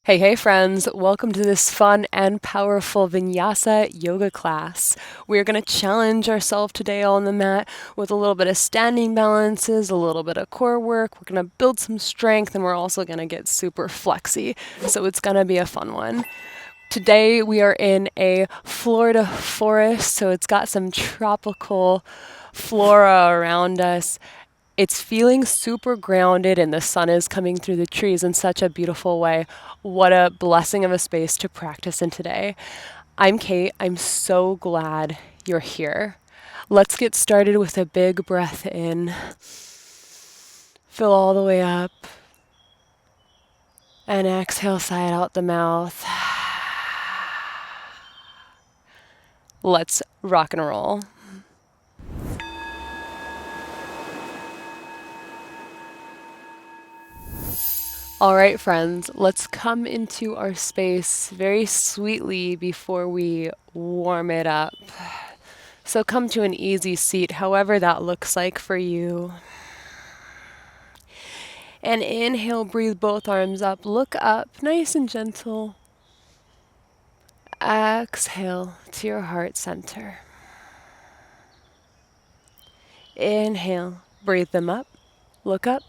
Hey, hey, friends. Welcome to this fun and powerful Vinyasa yoga class. We're going to challenge ourselves today on the mat with a little bit of standing balances, a little bit of core work. We're going to build some strength, and we're also going to get super flexy. So it's going to be a fun one. Today we are in a Florida forest, so it's got some tropical flora around us. It's feeling super grounded, and the sun is coming through the trees in such a beautiful way. What a blessing of a space to practice in today. I'm Kate. I'm so glad you're here. Let's get started with a big breath in. Fill all the way up. And exhale, sigh it out the mouth. Let's rock and roll. All right, friends, let's come into our space very sweetly before we warm it up. So come to an easy seat, however that looks like for you. And inhale, breathe both arms up. Look up, nice and gentle. Exhale to your heart center. Inhale, breathe them up. Look up.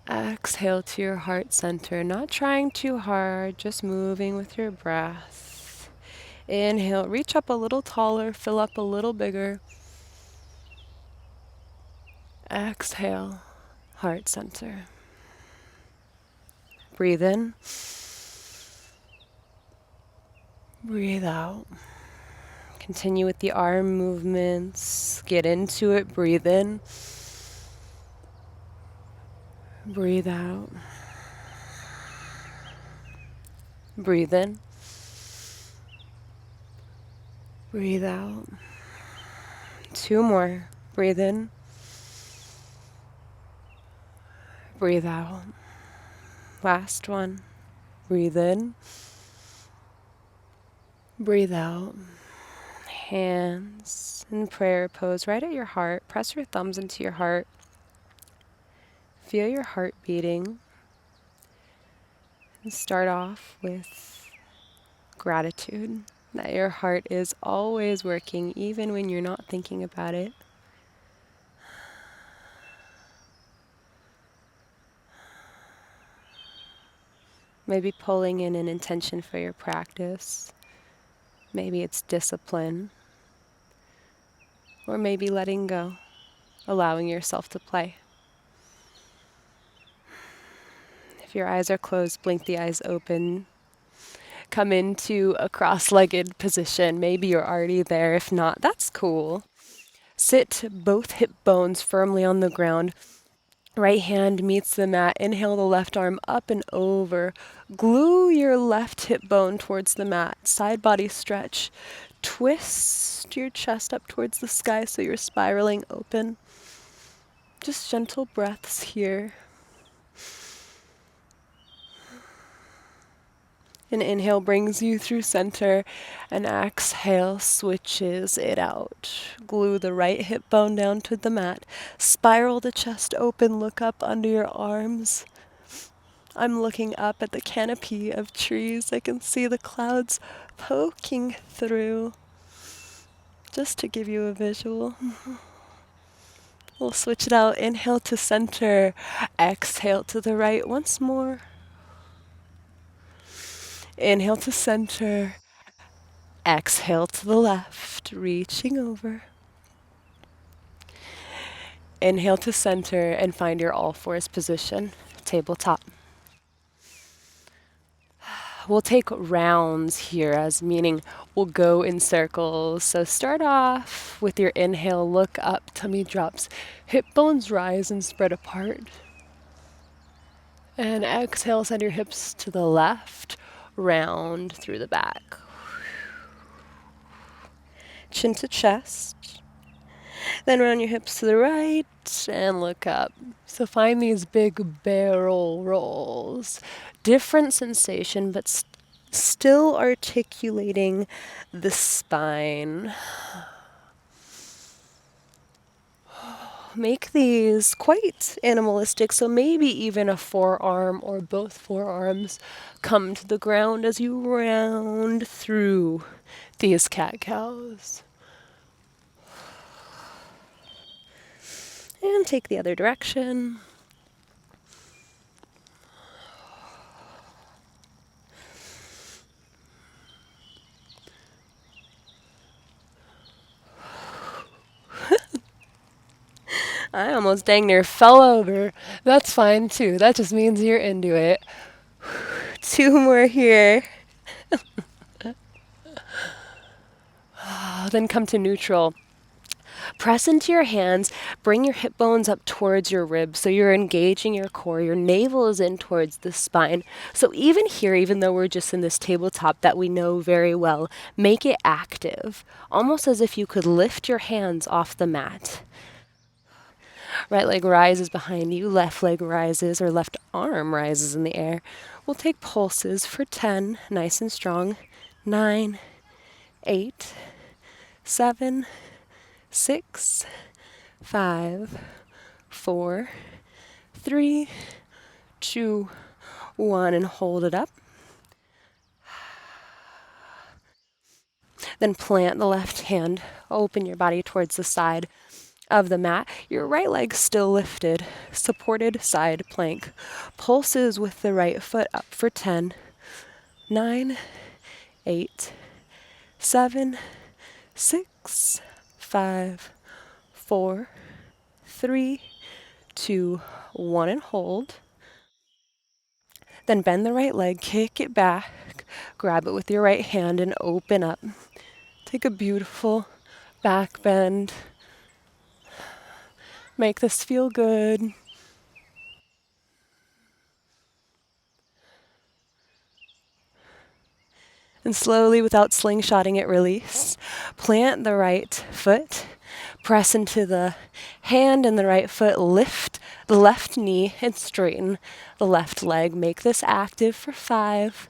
Exhale to your heart center. Not trying too hard, just moving with your breath. Inhale, reach up a little taller, fill up a little bigger. Exhale, heart center. Breathe in. Breathe out. Continue with the arm movements. Get into it. Breathe in. Breathe out. Breathe in. Breathe out. Two more. Breathe in. Breathe out. Last one. Breathe in. Breathe out. Hands in prayer pose right at your heart. Press your thumbs into your heart. Feel your heart beating. And start off with gratitude that your heart is always working, even when you're not thinking about it. Maybe pulling in an intention for your practice. Maybe it's discipline. Or maybe letting go, allowing yourself to play. If your eyes are closed, blink the eyes open. Come into a cross-legged position. Maybe you're already there. If not, that's cool. Sit both hip bones firmly on the ground. Right hand meets the mat. Inhale the left arm up and over. Glue your left hip bone towards the mat. Side body stretch. Twist your chest up towards the sky so you're spiraling open. Just gentle breaths here. An inhale brings you through center, and exhale switches it out. Glue the right hip bone down to the mat. Spiral the chest open, look up under your arms. I'm looking up at the canopy of trees. I can see the clouds poking through. Just to give you a visual. We'll switch it out. Inhale to center. Exhale to the right once more. Inhale to center. Exhale to the left, reaching over. Inhale to center and find your all fours position, tabletop. We'll take rounds here, as meaning we'll go in circles. So start off with your inhale, look up, tummy drops, hip bones rise and spread apart. And exhale, send your hips to the left, round through the back. Chin to chest. Then round your hips to the right and look up. So find these big barrel rolls. Different sensation, but still articulating the spine. make these quite animalistic, so maybe even a forearm or both forearms come to the ground as you round through these cat-cows. And take the other direction. I almost dang near fell over. That's fine too. That just means you're into it. 2 more here. Then come to neutral. Press into your hands, bring your hip bones up towards your ribs so you're engaging your core. Your navel is in towards the spine. So even here, even though we're just in this tabletop that we know very well, make it active, almost as if you could lift your hands off the mat. Right leg rises behind you, left leg rises, or left arm rises in the air. We'll take pulses for 10, nice and strong. 9, 8, 7, 6, 5, 4, 3, 2, 1, and hold it up. Then plant the left hand, open your body towards the side of the mat. Your right leg still lifted, supported side plank. Pulses with the right foot up for 10, 9, 8, 7, 6, 5, 4, 3, 2, 1, and hold. Then bend the right leg, kick it back, grab it with your right hand and open up. Take a beautiful back bend. Make this feel good. And slowly, without slingshotting it, release. Plant the right foot. Press into the hand and the right foot. Lift the left knee and straighten the left leg. Make this active for 5,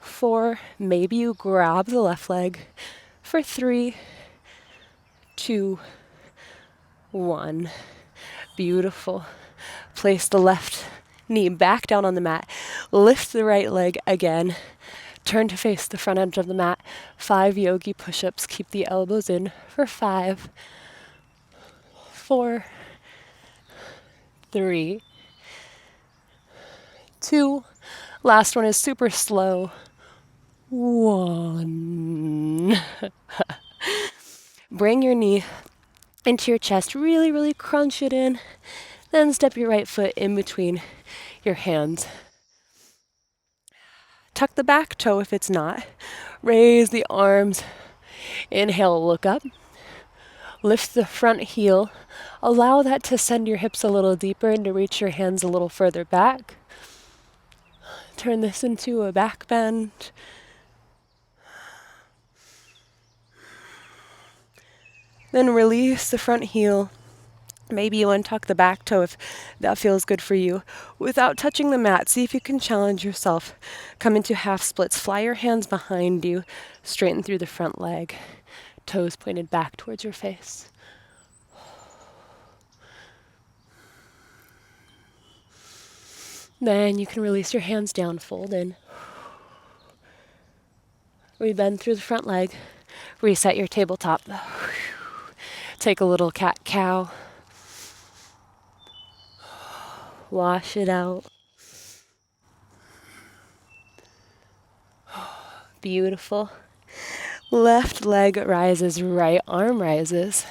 4. Maybe you grab the left leg for 3, 2, 1. Beautiful. Place the left knee back down on the mat. Lift the right leg again. Turn to face the front edge of the mat. 5 yogi push-ups. Keep the elbows in for 5, 4, 3, 2. Last one is super slow. 1. Bring your knee into your chest. Really, really crunch it in. Then step your right foot in between your hands. Tuck the back toe if it's not. Raise the arms. Inhale, look up. Lift the front heel. Allow that to send your hips a little deeper and to reach your hands a little further back. Turn this into a back bend. Then release the front heel. Maybe you untuck the back toe if that feels good for you. Without touching the mat, see if you can challenge yourself. Come into half splits. Fly your hands behind you. Straighten through the front leg. Toes pointed back towards your face. Then you can release your hands down, fold in. We bend through the front leg. Reset your tabletop. Take a little cat-cow. Wash it out. Beautiful. Left leg rises, right arm rises.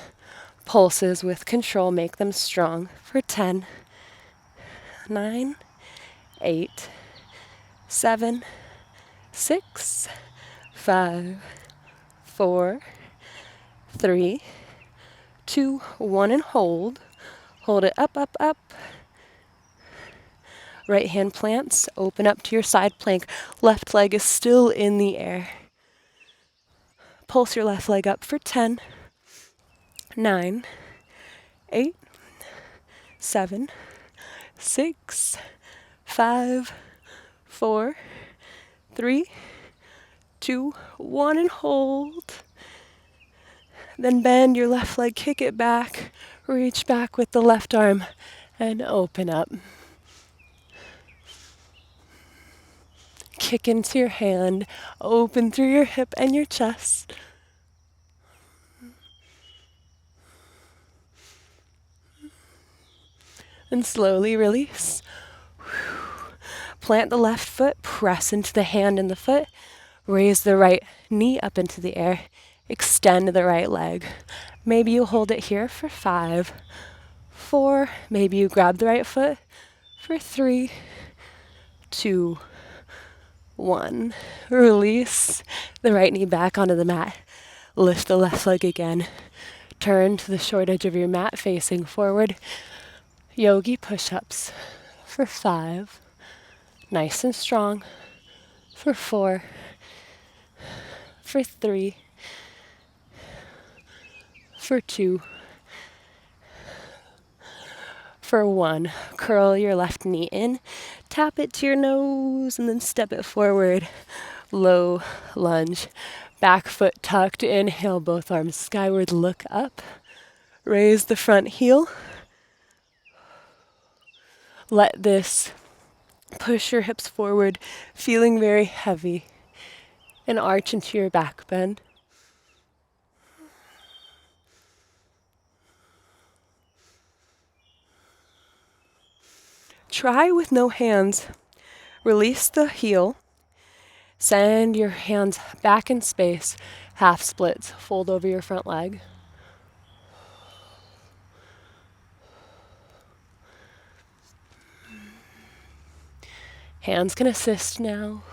Pulses with control, make them strong for 10, 9, 8, 7, 6, 5, 4, 3, 2, 1, and hold. Hold it up, up, up. Right hand plants, open up to your side plank. Left leg is still in the air. Pulse your left leg up for 10, 9, 8, 7, 6, 5, 4, 3, 2, 1, and hold. Then bend your left leg, kick it back, Reach back with the left arm and open up. Kick into your hand, open through your hip and your chest. And slowly release. Plant the left foot, press into the hand and the foot. Raise the right knee up into the air. Extend the right leg. Maybe you hold it here for 5, 4. Maybe you grab the right foot for 3, 2, 1. Release the right knee back onto the mat. Lift the left leg again. Turn to the short edge of your mat facing forward. Yogi push-ups for 5. Nice and strong. For 4. For 3. For 2. For 1. Curl your left knee in. Tap it to your nose and then step it forward. Low lunge. Back foot tucked. Inhale, both arms skyward. Look up. Raise the front heel. Let this push your hips forward, feeling very heavy. And arch into your back bend. Try with no hands. Release the heel. Send your hands back in space. Half splits. Fold over your front leg. Hands can assist now.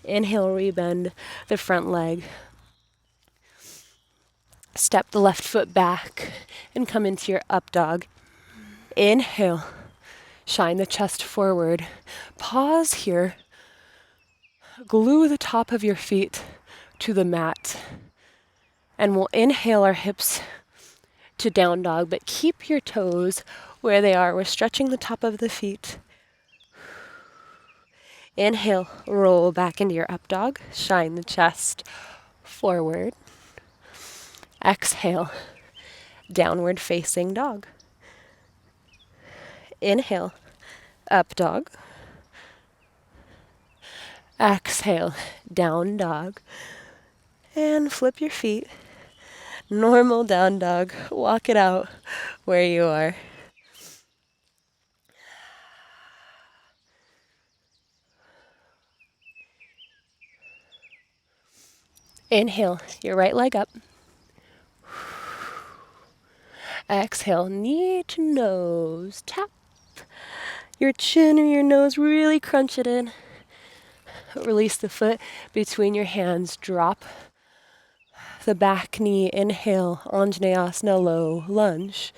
Inhale, rebend the front leg. Step the left foot back and come into your up dog. Inhale, shine the chest forward. Pause here. Glue the top of your feet to the mat. And we'll inhale our hips to down dog, but keep your toes where they are. We're stretching the top of the feet. Inhale, roll back into your up dog. Shine the chest forward. Exhale, downward facing dog. Inhale, up dog. Exhale, down dog. And flip your feet. Normal down dog. Walk it out where you are. Inhale, your right leg up. Exhale, knee to nose. Tap your chin or your nose. Really crunch it in. Release the foot between your hands. Drop the back knee. Inhale, Anjaneyasana, low lunge.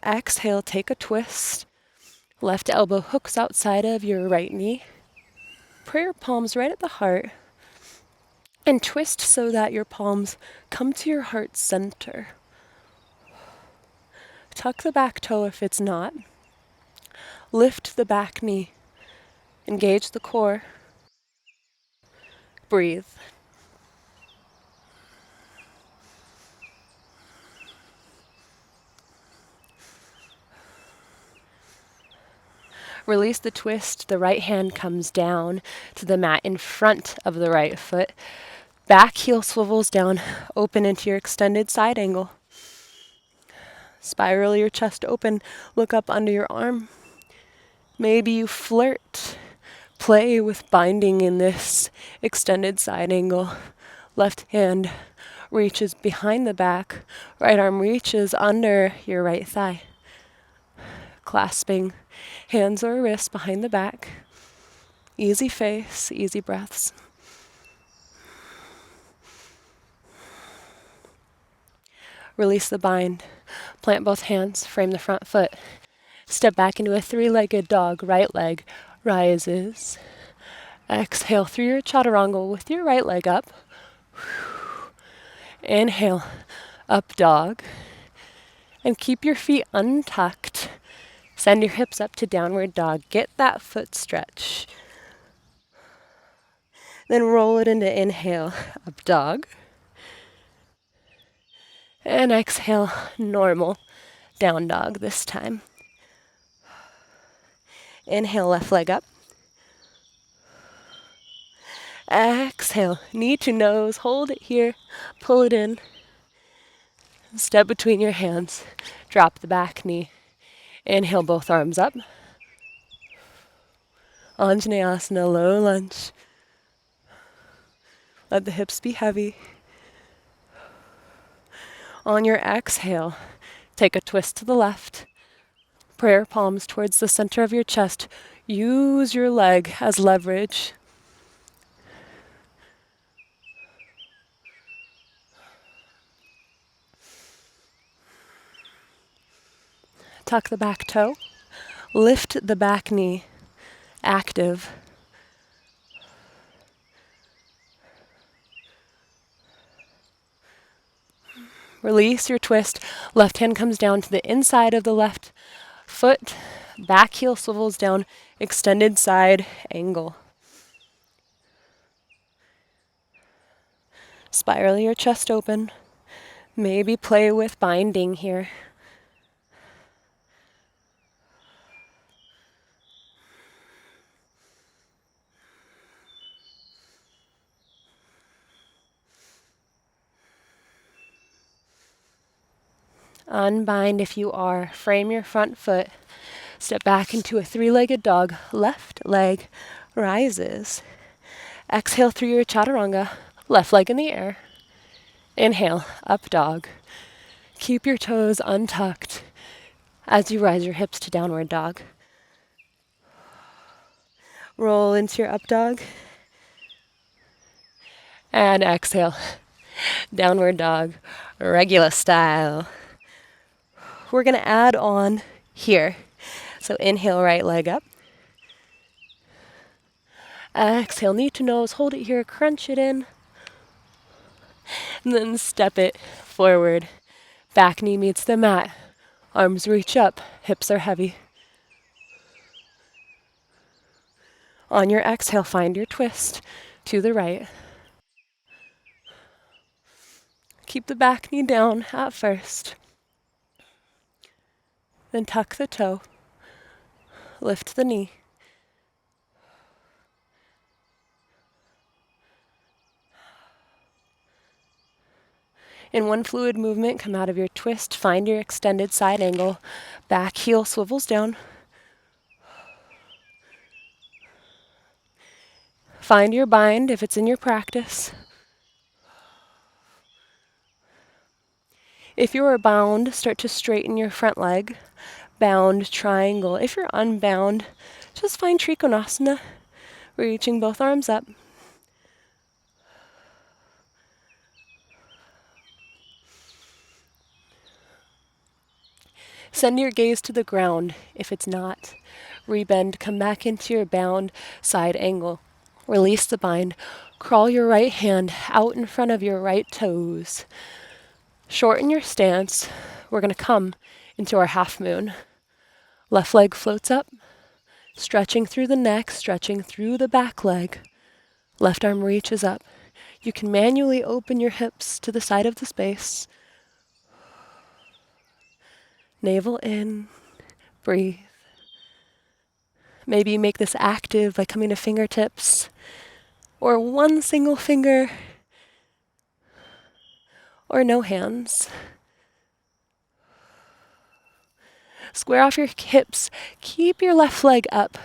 Exhale, take a twist. Left elbow hooks outside of your right knee. Prayer palms right at the heart. And twist so that your palms come to your heart center. Tuck the back toe if it's not. Lift the back knee. Engage the core. Breathe. Release the twist. The right hand comes down to the mat in front of the right foot. Back heel swivels down. Open into your extended side angle. Spiral your chest open. Look up under your arm. Maybe you flirt. Play with binding in this extended side angle. Left hand reaches behind the back. Right arm reaches under your right thigh. Clasping hands or wrists behind the back. Easy face, easy breaths. Release the bind. Plant both hands, frame the front foot. Step back into a 3-legged dog. Right leg rises. Exhale through your chaturanga with your right leg up. Inhale, up dog. And keep your feet untucked. Send your hips up to downward dog. Get that foot stretch. Then roll it into inhale, up dog. And exhale, normal. Down dog this time. Inhale, left leg up. Exhale, knee to nose, hold it here, pull it in. Step between your hands, drop the back knee. Inhale, both arms up. Anjaneyasana, low lunge. Let the hips be heavy. On your exhale, take a twist to the left. Prayer palms towards the center of your chest. Use your leg as leverage. Tuck the back toe. Lift the back knee. Active. Release your twist. Left hand comes down to the inside of the left foot. Back heel swivels down. Extended side angle. Spiral your chest open. Maybe play with binding here. Unbind if you are. Frame your front foot. Step back into a three-legged dog. Left leg rises. Exhale through your chaturanga. Left leg in the air. Inhale, up dog. Keep your toes untucked as you rise your hips to downward dog. Roll into your up dog. And exhale, downward dog, regular style. We're going to add on here. So inhale, right leg up. Exhale, knee to nose, hold it here, crunch it in. And then step it forward. Back knee meets the mat. Arms reach up, hips are heavy. On your exhale, find your twist to the right. Keep the back knee down at first. Then tuck the toe. Lift the knee. In one fluid movement, come out of your twist, find your extended side angle. Back heel swivels down. Find your bind if it's in your practice. If you are bound, start to straighten your front leg. Bound triangle. If you're unbound, just find Trikonasana, reaching both arms up. Send your gaze to the ground if it's not. Rebend, come back into your bound side angle. Release the bind. Crawl your right hand out in front of your right toes. Shorten your stance. We're going to come into our half moon. Left leg floats up, stretching through the neck, stretching through the back leg. Left arm reaches up. You can manually open your hips to the side of the space. Navel in, breathe. Maybe make this active by coming to fingertips, or one single finger, or no hands. Square off your hips. Keep your left leg up.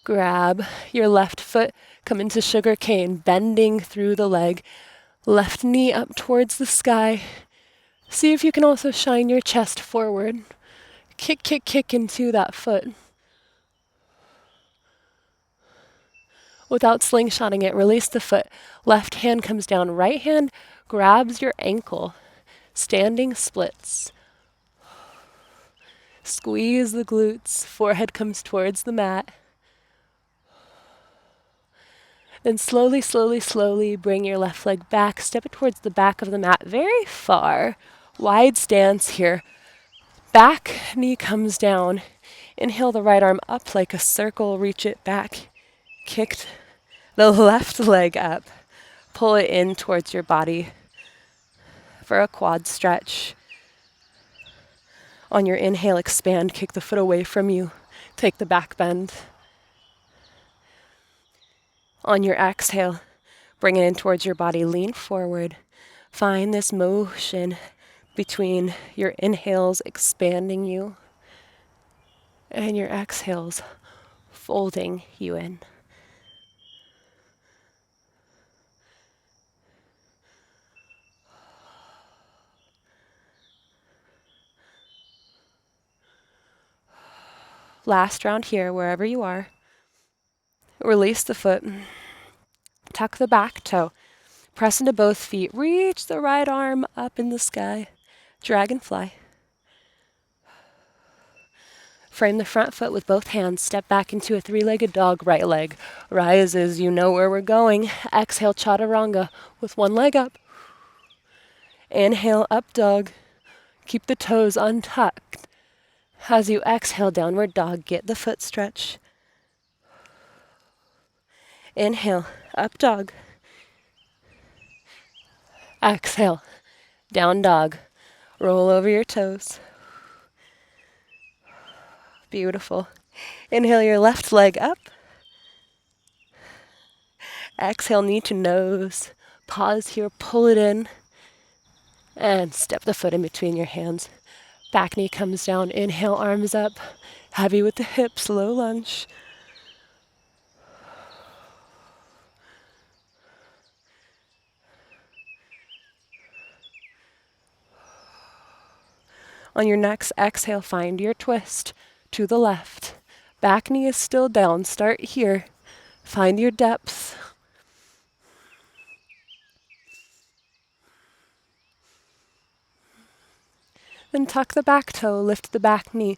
Grab your left foot. Come into sugar cane, bending through the leg. Left knee up towards the sky. See if you can also shine your chest forward. Kick, kick, kick into that foot. Without slingshotting it, release the foot. Left hand comes down. Right hand grabs your ankle. Standing splits. Squeeze the glutes. Forehead comes towards the mat. Then slowly, slowly, slowly bring your left leg back. Step it towards the back of the mat very far. Wide stance here. Back knee comes down. Inhale the right arm up like a circle. Reach it back. Kicked the left leg up. Pull it in towards your body for a quad stretch. On your inhale, expand, kick the foot away from you. Take the back bend. On your exhale, bring it in towards your body, lean forward. Find this motion between your inhales expanding you and your exhales folding you in. Last round here, wherever you are. Release the foot. Tuck the back toe. Press into both feet. Reach the right arm up in the sky. Dragonfly. Frame the front foot with both hands. Step back into a three-legged dog. Right leg rises. You know where we're going. Exhale, chaturanga with one leg up. Inhale, up dog. Keep the toes untucked. As you exhale, downward dog, get the foot stretch. Inhale, up dog. Exhale, down dog. Roll over your toes. Beautiful. Inhale your left leg up. Exhale, knee to nose. Pause here, pull it in. And step the foot in between your hands. Back knee comes down. Inhale, arms up. Heavy with the hips, low lunge. On your next exhale, find your twist to the left. Back knee is still down. Start here. Find your depth. Then tuck the back toe, lift the back knee.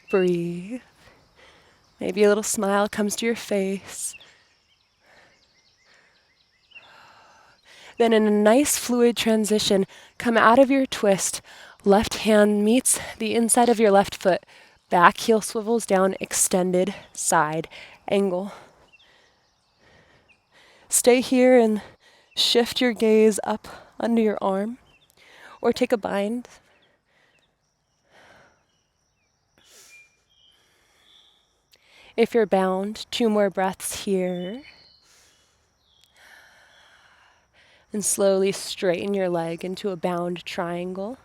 Breathe. Maybe a little smile comes to your face. Then in a nice fluid transition, come out of your twist. Left hand meets the inside of your left foot. Back heel swivels down, extended side angle. Stay here and shift your gaze up under your arm or take a bind. If you're bound, 2 more breaths here. And slowly straighten your leg into a bound triangle.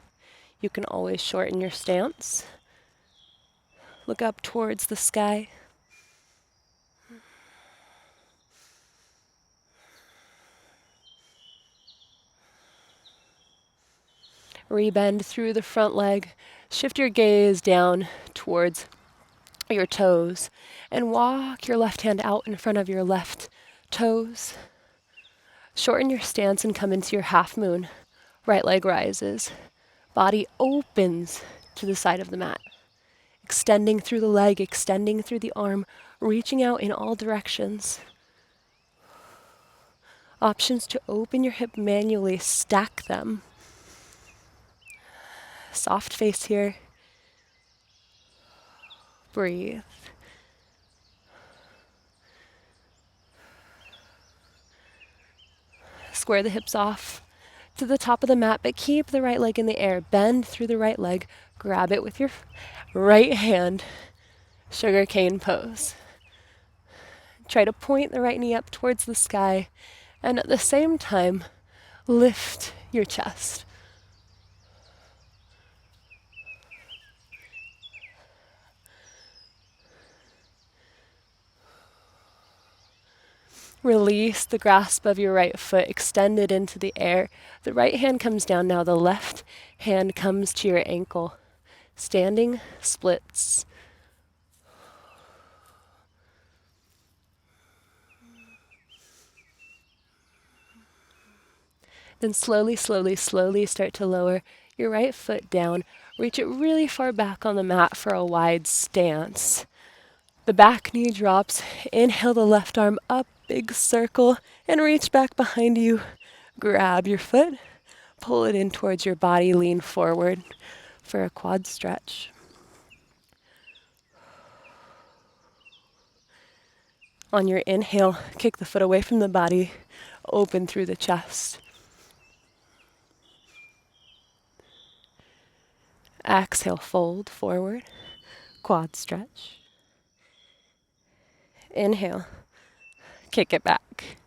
You can always shorten your stance. Look up towards the sky. Rebend through the front leg. Shift your gaze down towards your toes and walk your left hand out in front of your left toes. Shorten your stance and come into your half moon. Right leg rises. Body opens to the side of the mat. Extending through the leg, extending through the arm, reaching out in all directions. Options to open your hip manually, stack them. Soft face here. Breathe. Square the hips off to the top of the mat, but keep the right leg in the air. Bend through the right leg. Grab it with your right hand. Sugar cane pose. Try to point the right knee up towards the sky, and at the same time, lift your chest. Release the grasp of your right foot, extend it into the air. The right hand comes down now, the left hand comes to your ankle. Standing splits. Then slowly, slowly, slowly start to lower your right foot down. Reach it really far back on the mat for a wide stance. The back knee drops. Inhale the left arm up, big circle, and reach back behind you. Grab your foot, pull it in towards your body, lean forward for a quad stretch. On your inhale, kick the foot away from the body, open through the chest. Exhale, fold forward, quad stretch. Inhale, kick it back.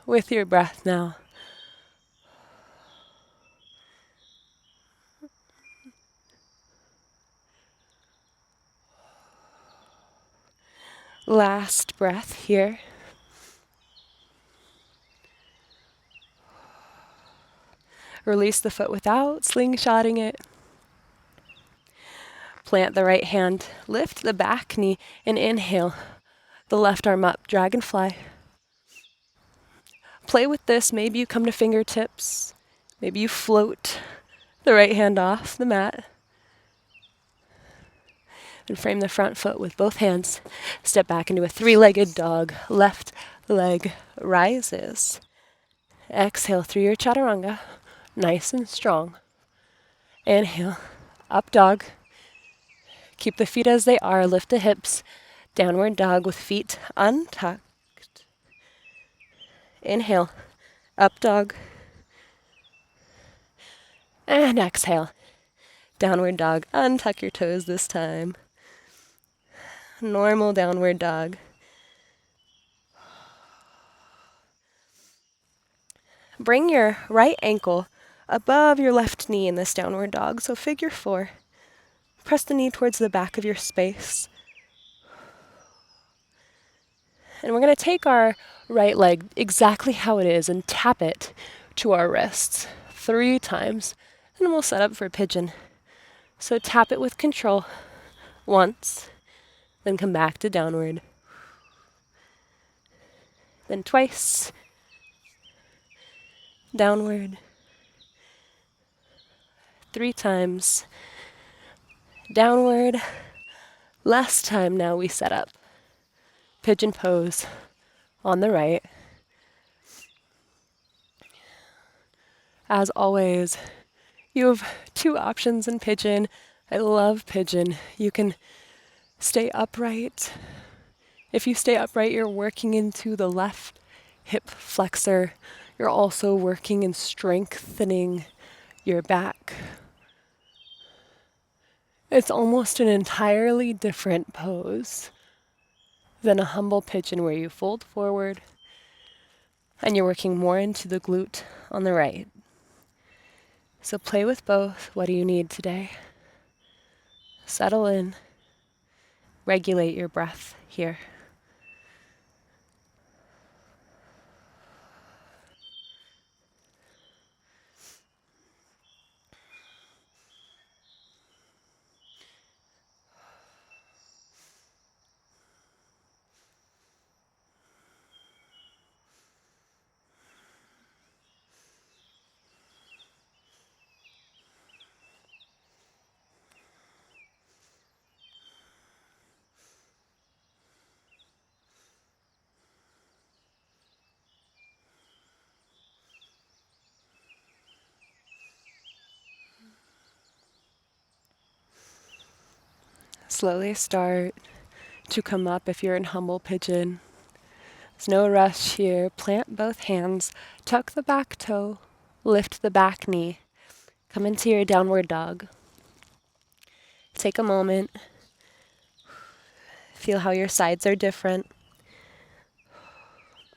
With your breath now. Last breath here. Release the foot without slingshotting it. Plant the right hand, lift the back knee, and inhale. The left arm up, dragonfly. Play with this. Maybe you come to fingertips. Maybe you float the right hand off the mat. And frame the front foot with both hands. Step back into a three-legged dog. Left leg rises. Exhale through your chaturanga. Nice and strong. Inhale, up dog. Keep the feet as they are. Lift the hips. Downward dog with feet untucked. Inhale, up dog. And exhale, downward dog. Untuck your toes this time. Normal downward dog. Bring your right ankle above your left knee in this downward dog. So figure 4. Press the knee towards the back of your space. And we're going to take our right leg exactly how it is and tap it to our wrists 3 times. And we'll set up for pigeon. So tap it with control once, then come back to downward. Then twice. Downward. 3 times. Downward. Last time now we set up. Pigeon pose on the right. As always, you have 2 options in pigeon. I love pigeon. You can stay upright. If you stay upright, you're working into the left hip flexor. You're also working and strengthening your back. It's almost an entirely different pose than a humble pigeon where you fold forward and you're working more into the glute on the right. So play with both. What do you need today? Settle in. Regulate your breath here. Slowly start to come up if you're in humble pigeon. There's no rush here. Plant both hands. Tuck the back toe. Lift the back knee. Come into your downward dog. Take a moment. Feel how your sides are different.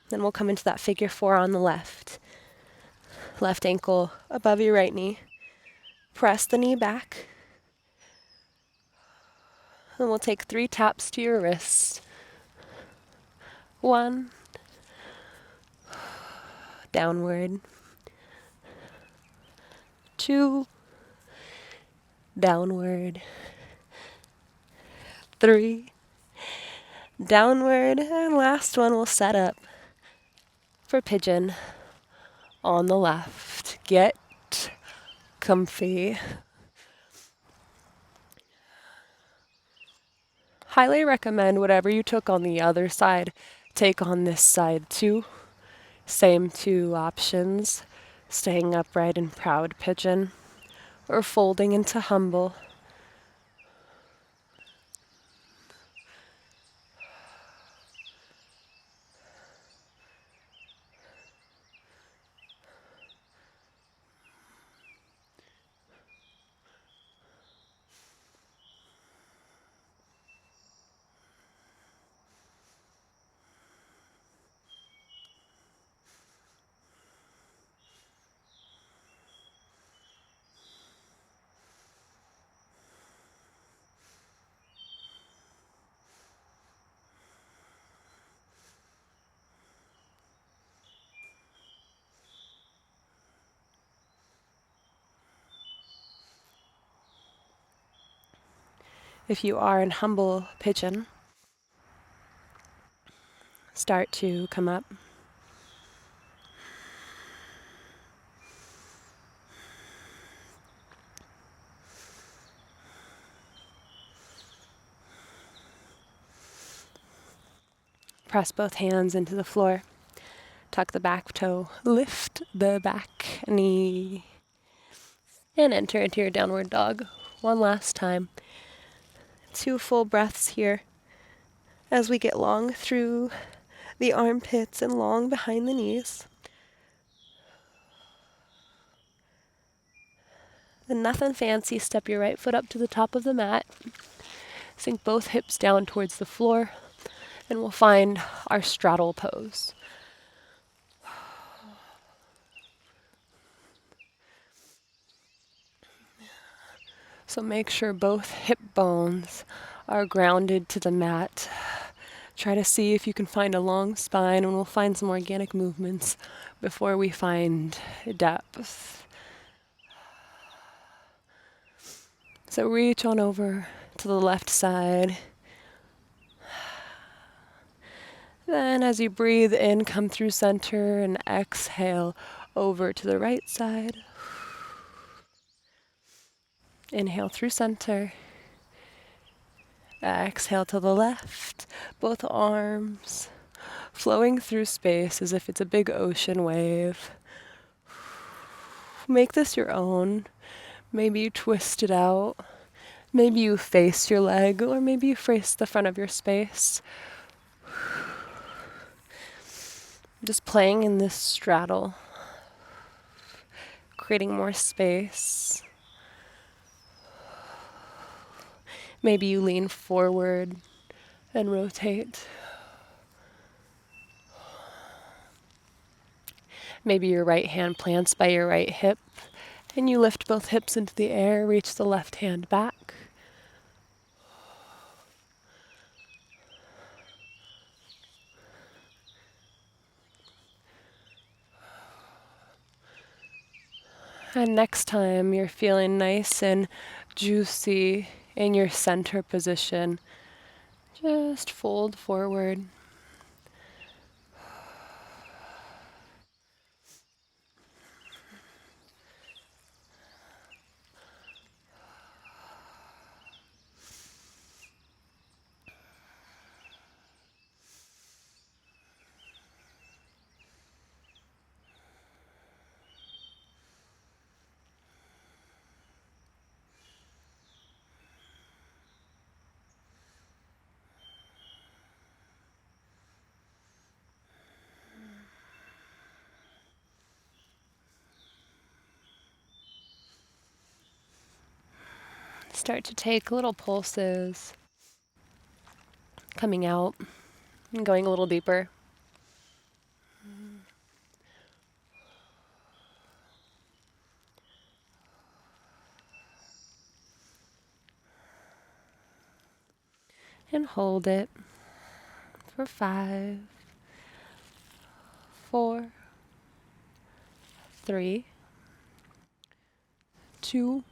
Then we'll come into that figure 4 on the left. Left ankle above your right knee. Press the knee back. And we'll take 3 taps to your wrist. 1. Downward. 2. Downward. 3. Downward. And last one, we'll set up for pigeon on the left. Get comfy. Highly recommend whatever you took on the other side, take on this side too. Same 2 options, staying upright in proud pigeon or folding into humble. If you are in humble pigeon, start to come up. Press both hands into the floor. Tuck the back toe. Lift the back knee. And enter into your downward dog. One last time. 2 full breaths here as we get long through the armpits and long behind the knees. And nothing fancy. Step your right foot up to the top of the mat. Sink both hips down towards the floor. And we'll find our straddle pose. So make sure both hip bones are grounded to the mat. Try to see if you can find a long spine, and we'll find some organic movements before we find depth. So reach on over to the left side. Then as you breathe in, come through center and exhale over to the right side. Inhale through center. Exhale to the left. Both arms flowing through space as if it's a big ocean wave. Make this your own. Maybe you twist it out. Maybe you face your leg, or maybe you face the front of your space. Just playing in this straddle, creating more space. Maybe you lean forward and rotate. Maybe your right hand plants by your right hip, and you lift both hips into the air, reach the left hand back. And next time you're feeling nice and juicy in your center position, just fold forward. Start to take little pulses, coming out and going a little deeper. And hold it for 5, 4, 3, 2,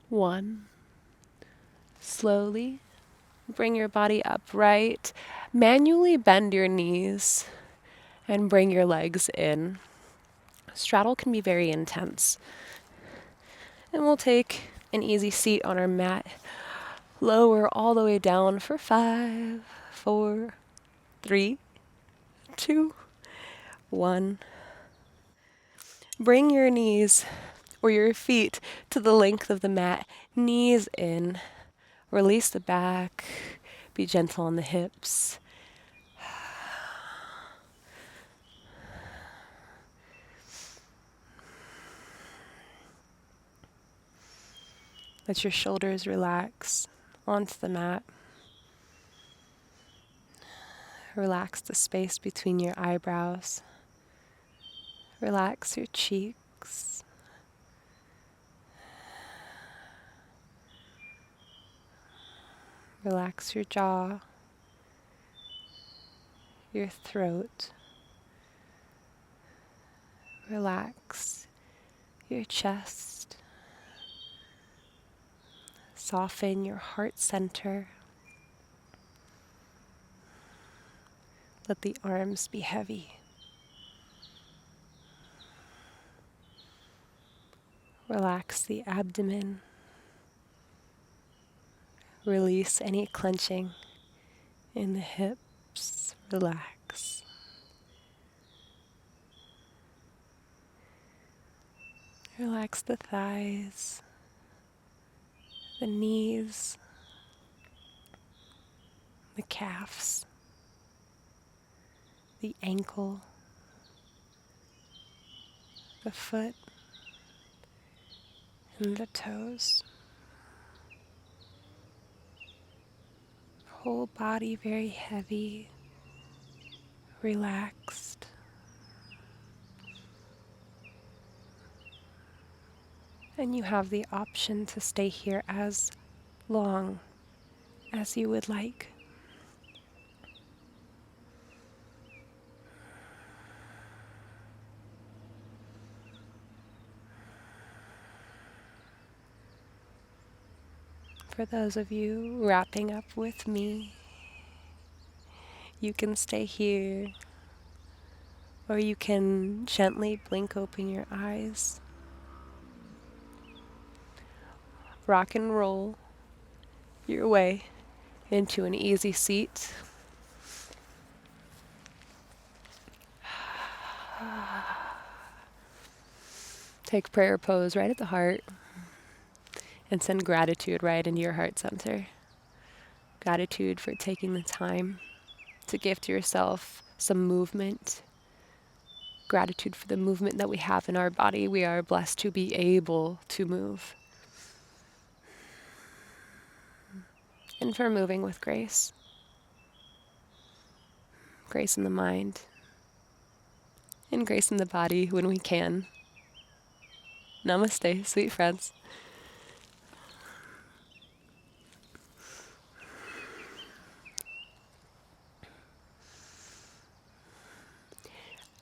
1. Slowly bring your body upright. Manually bend your knees and bring your legs in. Straddle can be very intense. And we'll take an easy seat on our mat. Lower all the way down for 5, 4, 3, 2, 1. Bring your knees or your feet to the length of the mat. Knees in. Release the back. Be gentle on the hips. Let your shoulders relax onto the mat. Relax the space between your eyebrows. Relax your cheeks. Relax your jaw, your throat. Relax your chest. Soften your heart center. Let the arms be heavy. Relax the abdomen. Release any clenching in the hips. Relax. Relax the thighs, the knees, the calves, the ankle, the foot, and the toes. Whole body very heavy, relaxed. And you have the option to stay here as long as you would like. For those of you wrapping up with me, you can stay here, or you can gently blink open your eyes. Rock and roll your way into an easy seat. Take prayer pose right at the heart and send gratitude right into your heart center. Gratitude for taking the time to gift yourself some movement. Gratitude for the movement that we have in our body. We are blessed to be able to move. And for moving with grace. Grace in the mind. And grace in the body when we can. Namaste, sweet friends.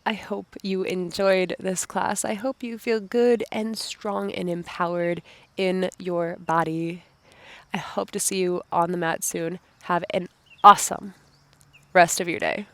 I hope you enjoyed this class. I hope you feel good and strong and empowered in your body. I hope to see you on the mat soon. Have an awesome rest of your day.